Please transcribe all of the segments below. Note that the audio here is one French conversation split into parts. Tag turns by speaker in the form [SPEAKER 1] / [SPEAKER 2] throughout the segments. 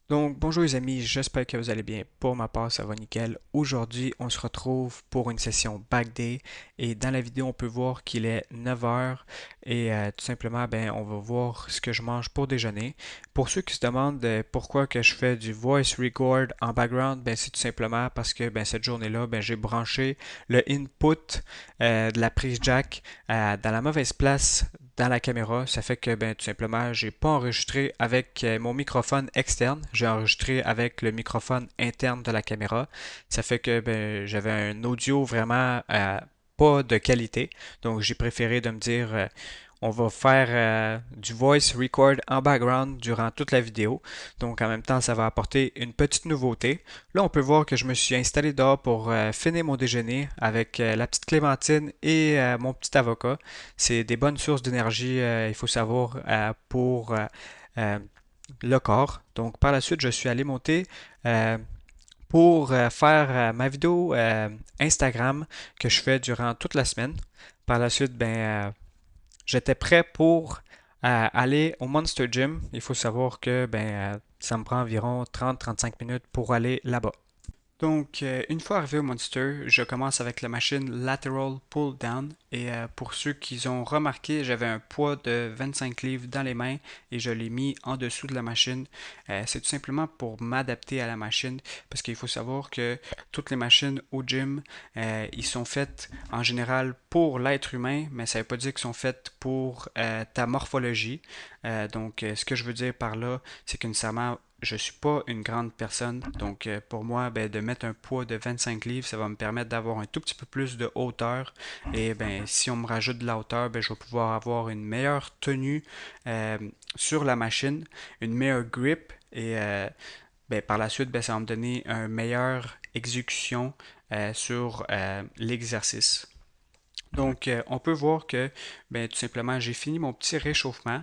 [SPEAKER 1] Donc, bonjour les amis, j'espère que vous allez bien. Pour ma part, ça va nickel. Aujourd'hui, on se retrouve pour une session back day et dans la vidéo, on peut voir qu'il est 9 heures et tout simplement, ben, on va voir ce que je mange pour déjeuner. Pour ceux qui se demandent pourquoi que je fais du voice record en background, ben, c'est tout simplement parce que ben, cette journée-là, ben, j'ai branché le input de la prise jack dans la mauvaise place dans la caméra. Ça fait que ben, tout simplement, j'ai pas enregistré avec mon microphone externe. J'ai enregistré avec le microphone interne de la caméra. Ça fait que ben, j'avais un audio vraiment pas de qualité. Donc j'ai préféré de me dire on va faire du voice record en background durant toute la vidéo. Donc en même temps, ça va apporter une petite nouveauté. Là, on peut voir que je me suis installé dehors pour finir mon déjeuner avec la petite clémentine et mon petit avocat. C'est des bonnes sources d'énergie, il faut savoir, pour euh, le corps. Donc par la suite, je suis allé monter pour faire ma vidéo Instagram que je fais durant toute la semaine. Par la suite, j'étais prêt pour aller au Monster Gym. Il faut savoir que ça me prend environ 30-35 minutes pour aller là-bas. Donc, une fois arrivé au Monster, je commence avec la machine Lateral Pull Down. Et pour ceux qui ont remarqué, j'avais un poids de 25 livres dans les mains et je l'ai mis en dessous de la machine. C'est tout simplement pour m'adapter à la machine parce qu'il faut savoir que toutes les machines au gym, ils sont faites en général pour l'être humain, mais ça ne veut pas dire qu'ils sont faites pour ta morphologie. Donc, ce que je veux dire par là, c'est que nécessairement je suis pas une grande personne, donc pour moi, ben, de mettre un poids de 25 livres, ça va me permettre d'avoir un tout petit peu plus de hauteur. Et ben, si on me rajoute de la hauteur, ben, je vais pouvoir avoir une meilleure tenue euh, sur la machine, une meilleure grip, et ben, par la suite, ben, ça va me donner une meilleure exécution sur l'exercice. Donc, on peut voir que ben, tout simplement, j'ai fini mon petit réchauffement.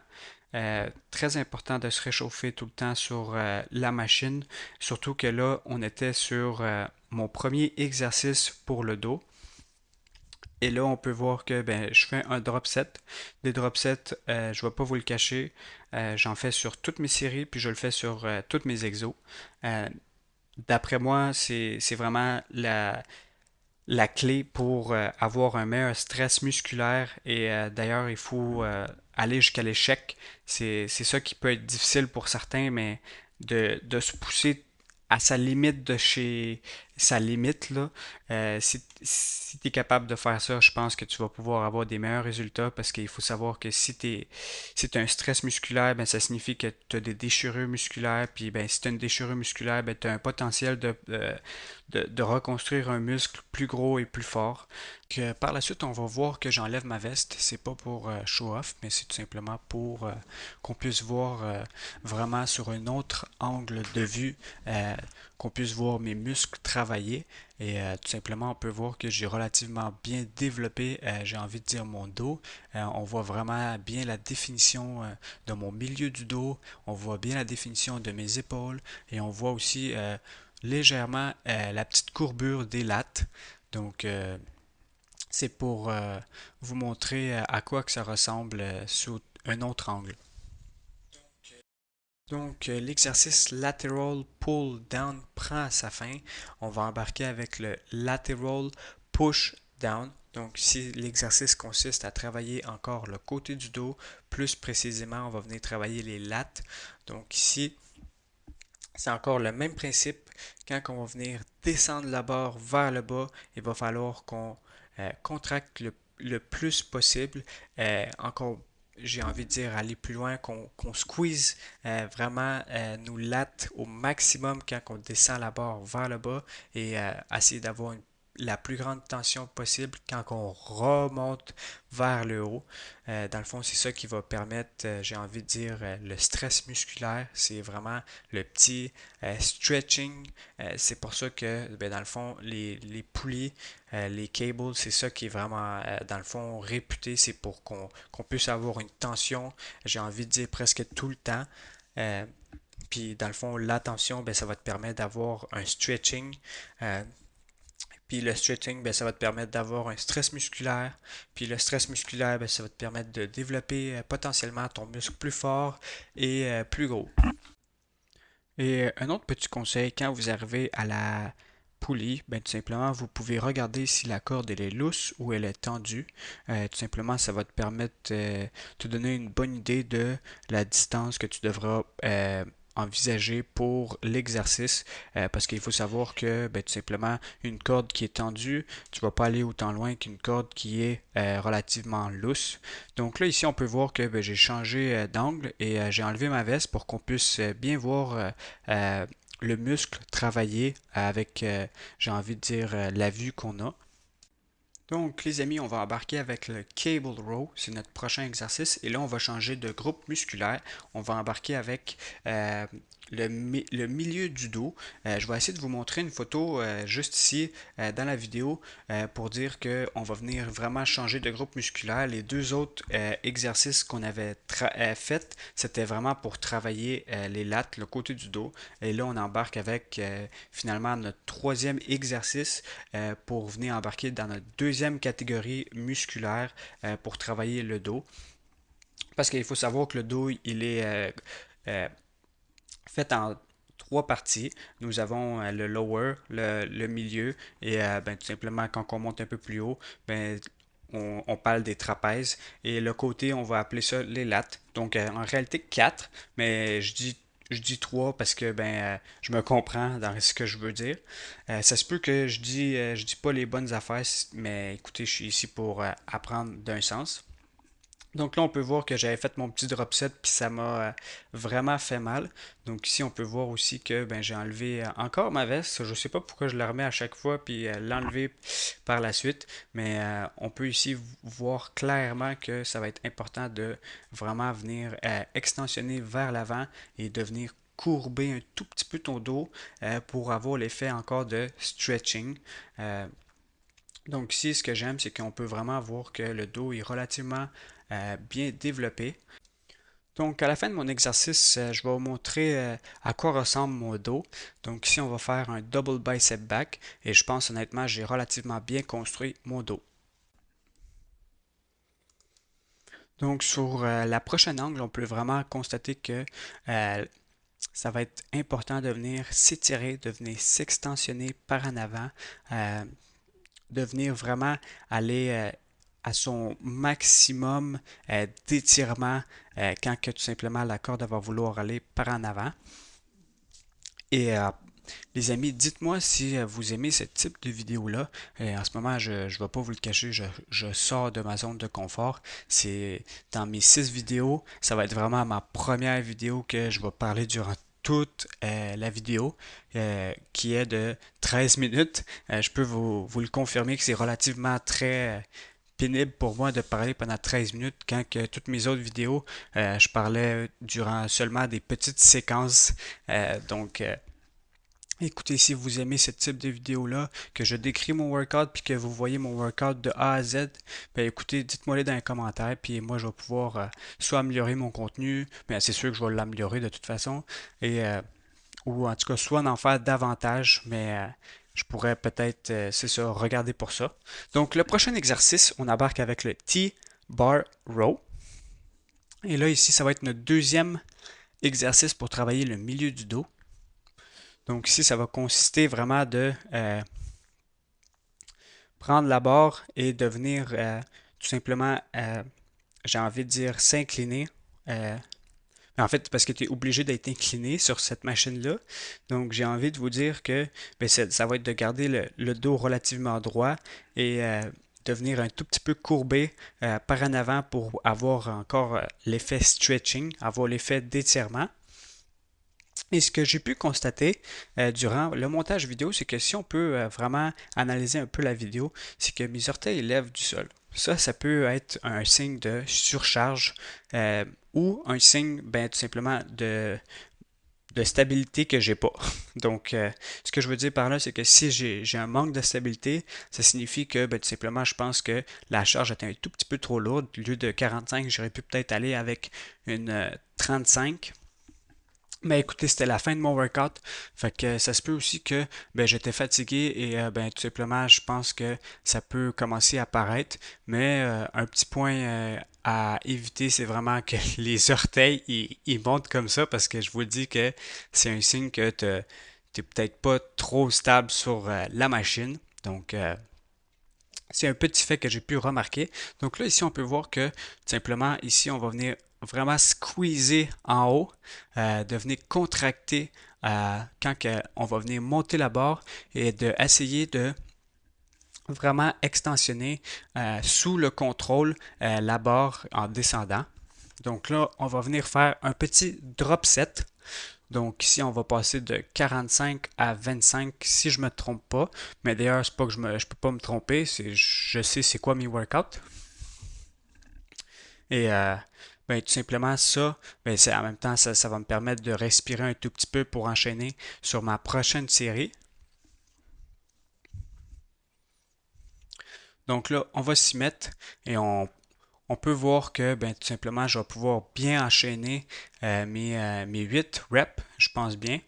[SPEAKER 1] Très important de se réchauffer tout le temps sur la machine, surtout que là, on était sur mon premier exercice pour le dos. Et là, on peut voir que ben, je fais un drop set. Des drop sets, je ne vais pas vous le cacher, j'en fais sur toutes mes séries, puis je le fais sur toutes mes exos. Euh, D'après moi, c'est vraiment la clé pour avoir un meilleur stress musculaire. Et d'ailleurs, il faut aller jusqu'à l'échec. C'est ça qui peut être difficile pour certains, mais de se pousser à sa limite de chez sa limite, là, si tu es capable de faire ça, je pense que tu vas pouvoir avoir des meilleurs résultats parce qu'il faut savoir que si tu as un stress musculaire, ben, ça signifie que tu as des déchirures musculaires. Puis ben, si tu as une déchirure musculaire, ben, tu as un potentiel de reconstruire un muscle plus gros et plus fort. Que par la suite, on va voir que j'enlève ma veste. C'est pas pour show off, mais c'est tout simplement pour qu'on puisse voir vraiment sur un autre angle de vue, qu'on puisse voir mes muscles travailler. Et tout simplement, on peut voir que j'ai relativement bien développé, j'ai envie de dire, mon dos. On voit vraiment bien la définition de mon milieu du dos. On voit bien la définition de mes épaules. Et on voit aussi légèrement la petite courbure des lattes. Donc, c'est pour vous montrer à quoi que ça ressemble sous un autre angle. Donc, l'exercice lateral pull down prend à sa fin. On va embarquer avec le lateral push down. Donc, ici, l'exercice consiste à travailler encore le côté du dos. Plus précisément, on va venir travailler les lattes. Donc, ici, c'est encore le même principe. Quand on va venir descendre la barre vers le bas, il va falloir qu'on contracte le plus possible. Encore, j'ai envie de dire, aller plus loin, qu'on squeeze vraiment nos lattes au maximum quand on descend la barre vers le bas et essayer d'avoir la plus grande tension possible quand on remonte vers le haut. Dans le fond, c'est ça qui va permettre, j'ai envie de dire, le stress musculaire. C'est vraiment le petit stretching. C'est pour ça que, ben, dans le fond, les poulies, les cables, c'est ça qui est vraiment, dans le fond, réputé. C'est pour qu'on puisse avoir une tension, j'ai envie de dire, presque tout le temps. Euh, Puis, dans le fond, la tension, ben, ça va te permettre d'avoir un stretching. Euh, puis le stretching, ben, ça va te permettre d'avoir un stress musculaire. Puis le stress musculaire, ben, ça va te permettre de développer potentiellement ton muscle plus fort et plus gros. Et un autre petit conseil, quand vous arrivez à la poulie, ben, tout simplement, vous pouvez regarder si la corde elle est lousse ou elle est tendue. Tout simplement, ça va te permettre de te donner une bonne idée de la distance que tu devras envisager pour l'exercice. Parce qu'il faut savoir que ben, tout simplement, une corde qui est tendue, tu ne vas pas aller autant loin qu'une corde qui est relativement lousse. Donc là, ici, on peut voir que ben, j'ai changé d'angle et j'ai enlevé ma veste pour qu'on puisse bien voir euh, le muscle travailler avec, j'ai envie de dire, la vue qu'on a. Donc, les amis, on va embarquer avec le cable row, c'est notre prochain exercice. Et là, on va changer de groupe musculaire. On va embarquer avec le milieu du dos. Je vais essayer de vous montrer une photo juste ici dans la vidéo pour dire qu'on va venir vraiment changer de groupe musculaire. Les deux autres exercices qu'on avait fait, c'était vraiment pour travailler les lattes, le côté du dos. Et là, on embarque avec finalement notre troisième exercice pour venir embarquer dans notre deuxième catégorie musculaire pour travailler le dos. Parce qu'il faut savoir que le dos, il est euh, fait en trois parties. Nous avons le lower, le milieu et ben, tout simplement quand on monte un peu plus haut, ben, on parle des trapèzes et le côté, on va appeler ça les lattes. Donc en réalité 4, mais je dis 3 parce que je me comprends dans ce que je veux dire. Ça se peut que je dis pas les bonnes affaires, mais écoutez, je suis ici pour apprendre d'un sens. Donc là, on peut voir que j'avais fait mon petit drop set puis ça m'a vraiment fait mal. Donc ici, on peut voir aussi que ben, j'ai enlevé encore ma veste. Je ne sais pas pourquoi je la remets à chaque fois puis l'enlever par la suite. Mais on peut ici voir clairement que ça va être important de vraiment venir extensionner vers l'avant et de venir courber un tout petit peu ton dos pour avoir l'effet encore de stretching. Donc ici, ce que j'aime, c'est qu'on peut vraiment voir que le dos est relativement bien développé. Donc à la fin de mon exercice, je vais vous montrer à quoi ressemble mon dos. Donc ici, on va faire un double bicep back et je pense honnêtement, j'ai relativement bien construit mon dos. Donc sur la prochaine angle, on peut vraiment constater que ça va être important de venir s'étirer, de venir s'extensionner par en avant, euh, de venir vraiment aller à son maximum d'étirement quand que tout simplement la corde va vouloir aller par en avant. Et les amis, dites-moi si vous aimez ce type de vidéo-là. En ce moment, je ne vais pas vous le cacher, je sors de ma zone de confort. C'est dans mes 6 vidéos, ça va être vraiment ma première vidéo que je vais parler durant toute la vidéo, qui est de 13 minutes. Je peux vous le confirmer que c'est relativement très pénible pour moi de parler pendant 13 minutes quand que toutes mes autres vidéos, je parlais durant seulement des petites séquences. Donc, écoutez, si vous aimez ce type de vidéo-là, que je décris mon workout puis que vous voyez mon workout de A à Z, ben écoutez, dites-moi les dans les commentaires, puis moi je vais pouvoir soit améliorer mon contenu, mais c'est sûr que je vais l'améliorer de toute façon, et ou en tout cas soit en faire davantage, mais je pourrais peut-être, c'est ça, regarder pour ça. Donc le prochain exercice, on embarque avec le T-Bar Row. Et là ici, ça va être notre deuxième exercice pour travailler le milieu du dos. Donc ici, ça va consister vraiment de prendre la barre et de venir tout simplement, j'ai envie de dire, s'incliner. En fait, parce que tu es obligé d'être incliné sur cette machine-là. Donc, j'ai envie de vous dire que ben, ça va être de garder le dos relativement droit et de venir un tout petit peu courbé par en avant pour avoir encore l'effet stretching, avoir l'effet d'étirement. Et ce que j'ai pu constater durant le montage vidéo, c'est que si on peut vraiment analyser un peu la vidéo, c'est que mes orteils lèvent du sol. Ça peut être un signe de surcharge ou un signe tout simplement de stabilité que j'ai pas. Donc, ce que je veux dire par là, c'est que si j'ai un manque de stabilité, ça signifie que tout simplement, je pense que la charge est un tout petit peu trop lourde. Au lieu de 45, j'aurais pu peut-être aller avec une 35. Mais écoutez, c'était la fin de mon workout. Fait que ça se peut aussi que j'étais fatigué et tout simplement, je pense que ça peut commencer à paraître. Mais un petit point à éviter, c'est vraiment que les orteils ils montent comme ça parce que je vous le dis que c'est un signe que t'es peut-être pas trop stable sur la machine. Donc, c'est un petit fait que j'ai pu remarquer. Donc là, ici, on peut voir que tout simplement, ici, on va venir vraiment squeezer en haut, de venir contracter on va venir monter la barre et de essayer de vraiment extensionner sous le contrôle la barre en descendant. Donc là, on va venir faire un petit drop set. Donc ici, on va passer de 45 à 25 si je ne me trompe pas. Mais d'ailleurs, c'est pas que je peux pas me tromper, je sais c'est quoi mes workouts. Et ben, tout simplement ça, ben, en même temps, ça va me permettre de respirer un tout petit peu pour enchaîner sur ma prochaine série. Donc là, on va s'y mettre et on peut voir que ben, tout simplement, je vais pouvoir bien enchaîner mes 8 reps, je pense bien.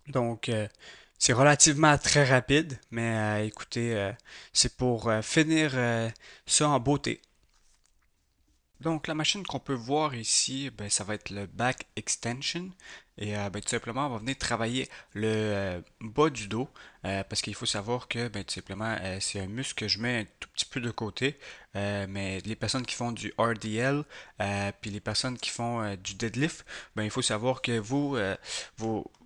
[SPEAKER 1] Donc, c'est relativement très rapide, mais écoutez, c'est pour finir ça en beauté. Donc, la machine qu'on peut voir ici, ben, ça va être le back extension. Et ben, tout simplement, on va venir travailler le bas du dos parce qu'il faut savoir que ben, tout simplement, c'est un muscle que je mets un tout petit peu de côté. Mais les personnes qui font du RDL, puis les personnes qui font du deadlift, ben, il faut savoir que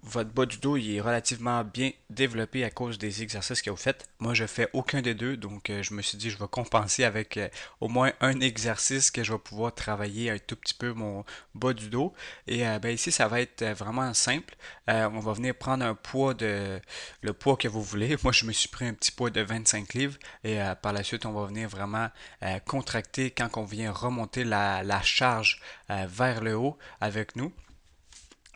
[SPEAKER 1] votre bas du dos il est relativement bien développé à cause des exercices que vous faites. Moi, je fais aucun des deux, donc je me suis dit je vais compenser avec au moins un exercice que je vais pouvoir travailler un tout petit peu mon bas du dos. Et ben, ici, ça va être vraiment simple. On va venir prendre le poids que vous voulez. Moi, je me suis pris un petit poids de 25 livres et par la suite, on va venir vraiment contracter quand on vient remonter la charge vers le haut avec nous.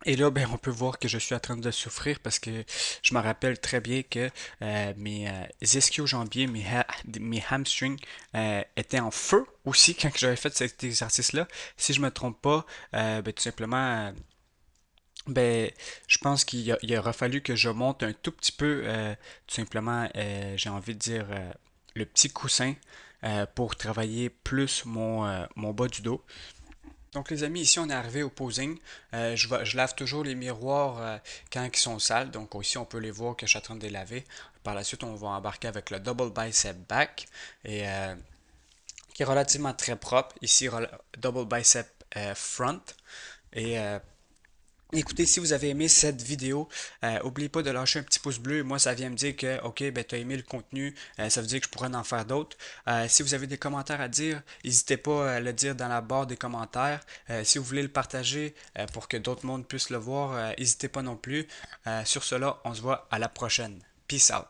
[SPEAKER 1] Et là, ben, on peut voir que je suis en train de souffrir parce que je me rappelle très bien que mes ischio-jambiers, mes hamstrings étaient en feu aussi quand j'avais fait cet exercice-là. Si je me trompe pas, ben, tout simplement, ben, je pense il aura fallu que je monte un tout petit peu, tout simplement, j'ai envie de dire, le petit coussin pour travailler plus mon bas du dos. Donc les amis, ici on est arrivé au posing. Je lave toujours les miroirs quand ils sont sales. Donc ici on peut les voir que je suis en train de les laver. Par la suite, on va embarquer avec le double bicep back et qui est relativement très propre. Ici, double bicep front. Et écoutez, si vous avez aimé cette vidéo, n'oubliez pas de lâcher un petit pouce bleu. Moi, ça vient me dire que, ok, ben, tu as aimé le contenu. Ça veut dire que je pourrais en faire d'autres. Si vous avez des commentaires à dire, n'hésitez pas à le dire dans la barre des commentaires. Si vous voulez le partager pour que d'autres mondes puissent le voir, n'hésitez pas non plus. Sur cela, on se voit à la prochaine. Peace out.